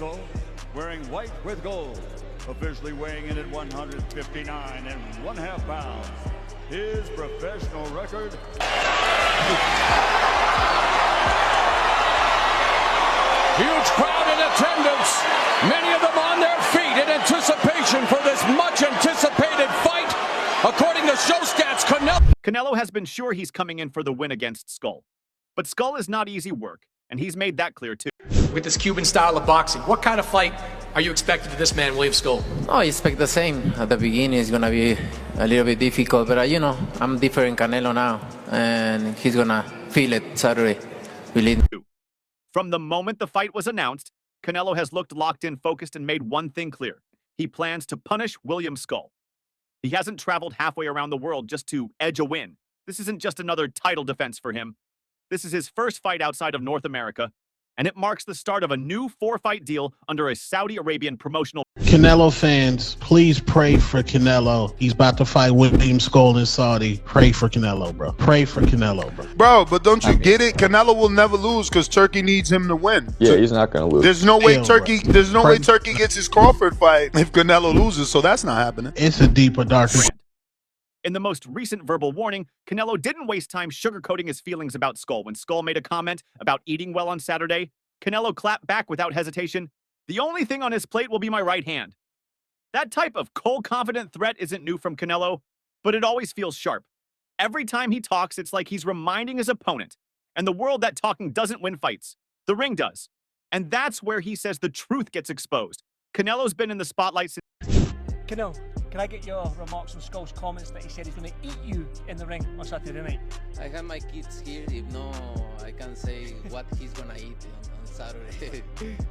also wearing white with gold, officially weighing in at 159 and 1/2 pounds. His professional record. Huge crowd in attendance, many of them on their feet in anticipation for this much-anticipated fight. According to show stats, Canelo has been sure he's coming in for the win against Skull. But Skull is not easy work, and he's made that clear too. With this Cuban style of boxing, what kind of fight are you expecting to this man, William Skull? Oh, I expect the same. At the beginning, it's going to be a little bit difficult, but you know, I'm different Canelo now, and he's going to feel it Saturday. Believe me. From the moment the fight was announced, Canelo has looked locked in, focused, and made one thing clear. He plans to punish William Skull. He hasn't traveled halfway around the world just to edge a win. This isn't just another title defense for him. This is his first fight outside of North America, and it marks the start of a new 4-fight deal under a Saudi Arabian promotional. Canelo fans, please pray for Canelo. He's about to fight William Skull in Saudi. Pray for Canelo, bro. Pray for Canelo, bro. Bro, but don't you get it? Canelo will never lose because Turkey needs him to win. Yeah, he's not gonna lose. There's no way Turkey. There's no way Turkey gets his Crawford fight if Canelo loses. So that's not happening. It's a deeper, darker. In the most recent verbal warning, Canelo didn't waste time sugarcoating his feelings about Skull. When Skull made a comment about eating well on Saturday, Canelo clapped back without hesitation. The only thing on his plate will be my right hand. That type of cold, confident threat isn't new from Canelo, but it always feels sharp. Every time he talks, it's like he's reminding his opponent and the world that talking doesn't win fights. The ring does. And that's where he says the truth gets exposed. Canelo's been in the spotlight since... Canelo, can I get your remarks on Skull's comments that he said he's going to eat you in the ring on Saturday night? I have my kids here. If no, I can say what he's going to eat on Saturday.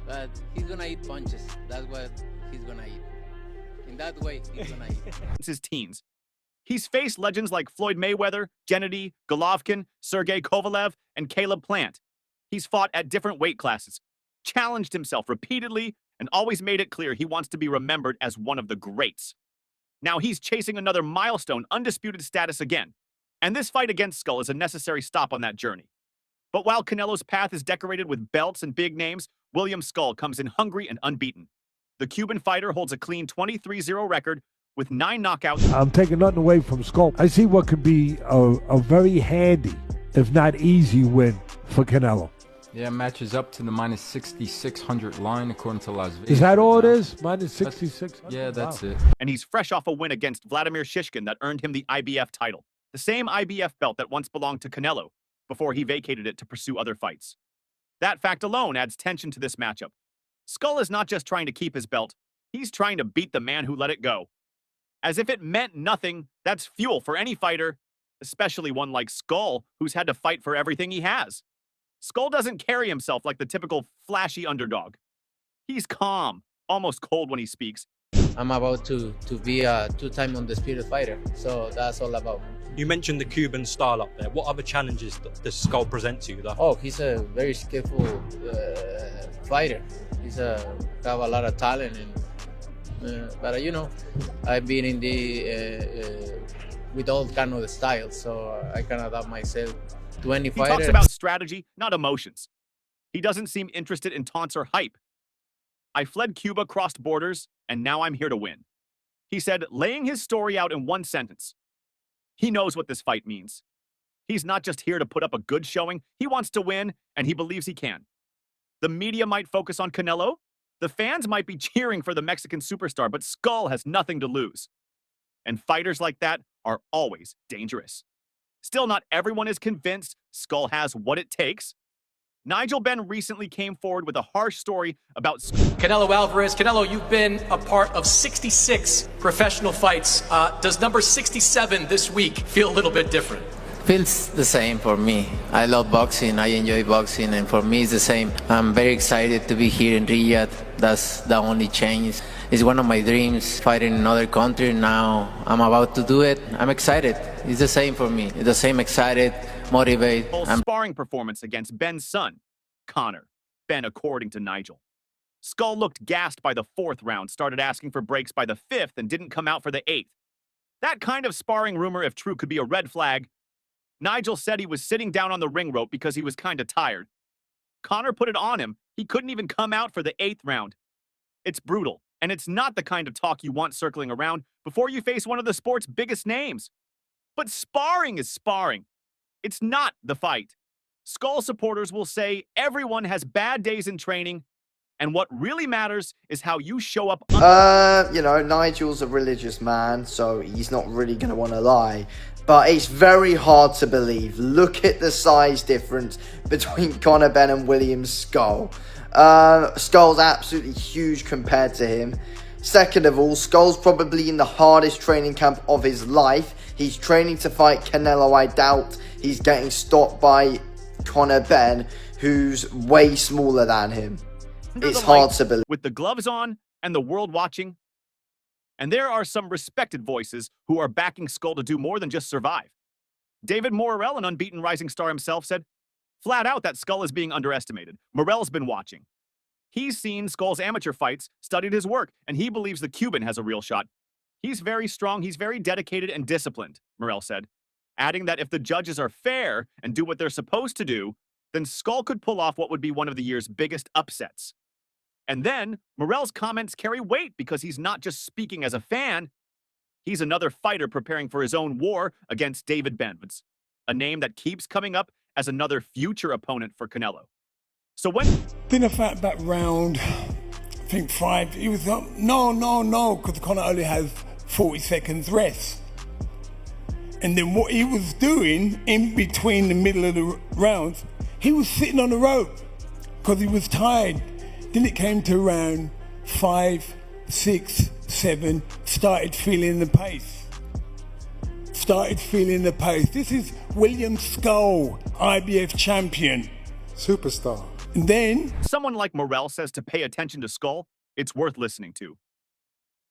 But he's going to eat punches. That's what he's going to eat. In that way, he's going to eat. Since his teens. He's faced legends like Floyd Mayweather, Gennady, Golovkin, Sergey Kovalev, and Caleb Plant. He's fought at different weight classes, challenged himself repeatedly, and always made it clear he wants to be remembered as one of the greats. Now he's chasing another milestone, undisputed status again. And this fight against Skull is a necessary stop on that journey. But while Canelo's path is decorated with belts and big names, William Skull comes in hungry and unbeaten. The Cuban fighter holds a clean 23-0 record with 9 knockouts. I'm taking nothing away from Skull. I see what could be a very handy, if not easy, win for Canelo. Yeah, matches up to the minus 6,600 line according to Las Vegas. Is that all it is? Minus 6,600? Yeah, that's it. And he's fresh off a win against Vladimir Shishkin that earned him the IBF title, the same IBF belt that once belonged to Canelo before he vacated it to pursue other fights. That fact alone adds tension to this matchup. Skull is not just trying to keep his belt, he's trying to beat the man who let it go. As if it meant nothing, that's fuel for any fighter, especially one like Skull, who's had to fight for everything he has. Skull doesn't carry himself like the typical flashy underdog. He's calm, almost cold when he speaks. I'm about to be a 2-time undisputed fighter, so that's all about. You mentioned the Cuban style up there. What other challenges does Skull present to you? Oh, he's a very skillful fighter. He's have a lot of talent, and but you know, I've been in the with all kind of the styles, so I can adapt myself to any fighter. He talks about strategy, not emotions. He doesn't seem interested in taunts or hype. I fled Cuba, crossed borders, and now I'm here to win. He said, laying his story out in one sentence. He knows what this fight means. He's not just here to put up a good showing. He wants to win, and he believes he can. The media might focus on Canelo. The fans might be cheering for the Mexican superstar, but Skull has nothing to lose. And fighters like that are always dangerous. Still, not everyone is convinced Skull has what it takes. Nigel Benn recently came forward with a harsh story about Canelo Alvarez. Canelo, you've been a part of 66 professional fights. Does number 67 this week feel a little bit different? Feels the same for me. I love boxing, I enjoy boxing, and for me it's the same. I'm very excited to be here in Riyadh. That's the only change. It's one of my dreams, fighting in another country. Now I'm about to do it. I'm excited. It's the same for me. It's the same, excited, motivated. Sparring performance against Ben's son, Connor. Ben, according to Nigel. Skull looked gassed by the 4th round, started asking for breaks by the 5th, and didn't come out for the 8th. That kind of sparring rumor, if true, could be a red flag. Nigel said he was sitting down on the ring rope because he was kind of tired. Conor put it on him, he couldn't even come out for the 8th round. It's brutal, and it's not the kind of talk you want circling around before you face one of the sport's biggest names. But sparring is sparring. It's not the fight. Skull supporters will say everyone has bad days in training, and what really matters is how you show up. You know, Nigel's a religious man, so he's not really going to want to lie. But it's very hard to believe. Look at the size difference between Conor Benn and William Skull. Skull's absolutely huge compared to him. Second of all, Skull's probably in the hardest training camp of his life. He's training to fight Canelo. I doubt he's getting stopped by Conor Benn, who's way smaller than him. It's hard to believe. With the gloves on and the world watching. And there are some respected voices who are backing Skull to do more than just survive. David Morrell, an unbeaten rising star himself, said flat out that Skull is being underestimated. Morrell's been watching. He's seen Skull's amateur fights, studied his work, and he believes the Cuban has a real shot. He's very strong, he's very dedicated and disciplined, Morrell said, adding that if the judges are fair and do what they're supposed to do, then Skull could pull off what would be one of the year's biggest upsets. And then, Morrell's comments carry weight because he's not just speaking as a fan. He's another fighter preparing for his own war against David Benvitz, a name that keeps coming up as another future opponent for Canelo. So when... Then I found that round, I think 5, he was like, no, because Conor only has 40 seconds rest. And then what he was doing in between the middle of the rounds, he was sitting on the rope because he was tired. Then it came to round 5, 6, 7, started feeling the pace. This is William Skull, IBF champion. Superstar. And then... Someone like Morrell says to pay attention to Skull, it's worth listening to.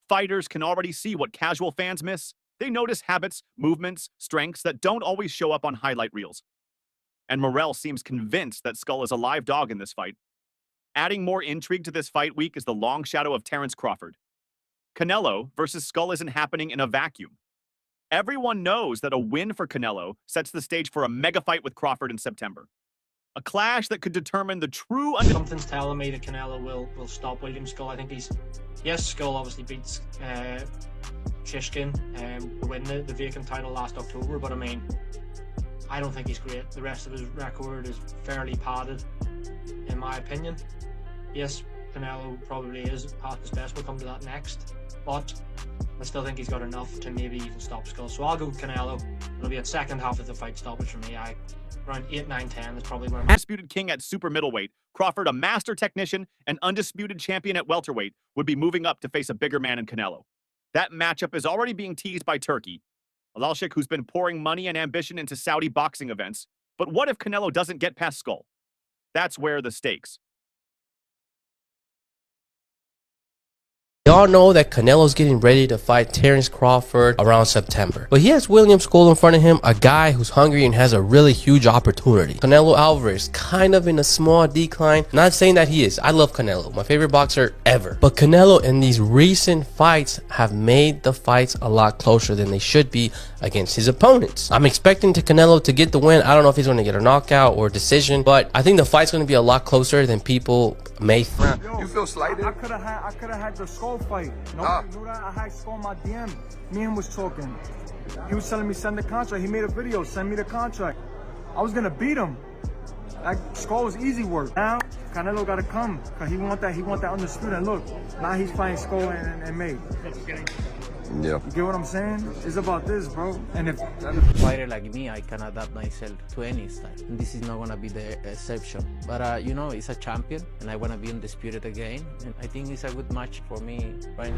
Fighters can already see what casual fans miss. They notice habits, movements, strengths that don't always show up on highlight reels. And Morrell seems convinced that Skull is a live dog in this fight. Adding more intrigue to this fight week is the long shadow of Terence Crawford. Canelo versus Skull isn't happening in a vacuum. Everyone knows that a win for Canelo sets the stage for a mega fight with Crawford in September. A clash that could determine the true... Something's telling me that Canelo will stop William Skull. I think yes, Skull obviously beats Shishkin to win the vacant title last October, but I mean, I don't think he's great. The rest of his record is fairly padded, in my opinion. Yes, Canelo probably is past his best. We'll come to that next. But I still think he's got enough to maybe even stop Skull. So I'll go with Canelo. It'll be a second half of the fight stoppage for me. Around 8, 9, 10 is probably where I'm... Undisputed king at super middleweight, Crawford, a master technician and undisputed champion at welterweight, would be moving up to face a bigger man in Canelo. That matchup is already being teased by Turkey, Alalshik, who's been pouring money and ambition into Saudi boxing events. But what if Canelo doesn't get past Skull? That's where the stakes. Y'all know that Canelo's getting ready to fight Terence Crawford around September. But he has William Skull in front of him, a guy who's hungry and has a really huge opportunity. Canelo Alvarez, kind of in a small decline. Not saying that he is. I love Canelo, my favorite boxer ever. But Canelo in these recent fights have made the fights a lot closer than they should be against his opponents. I'm expecting Canelo to get the win. I don't know if he's going to get a knockout or a decision, but I think the fight's going to be a lot closer than people may think. You feel slighted? I could have had the Skull fight. Nobody knew that. I had Skull on my DM. Me and him was talking. He was telling me send the contract. He made a video, send me the contract. I was gonna beat him. Like Skull was easy work. Now Canelo gotta come, cause he want that undisputed. And look, now he's fighting Skull and me. Yeah. You get what I'm saying? It's about this, bro. And if a fighter like me, I can adapt myself to any style. And this is not gonna be the exception. But you know, he's a champion, and I wanna be undisputed again. And I think it's a good match for me right now.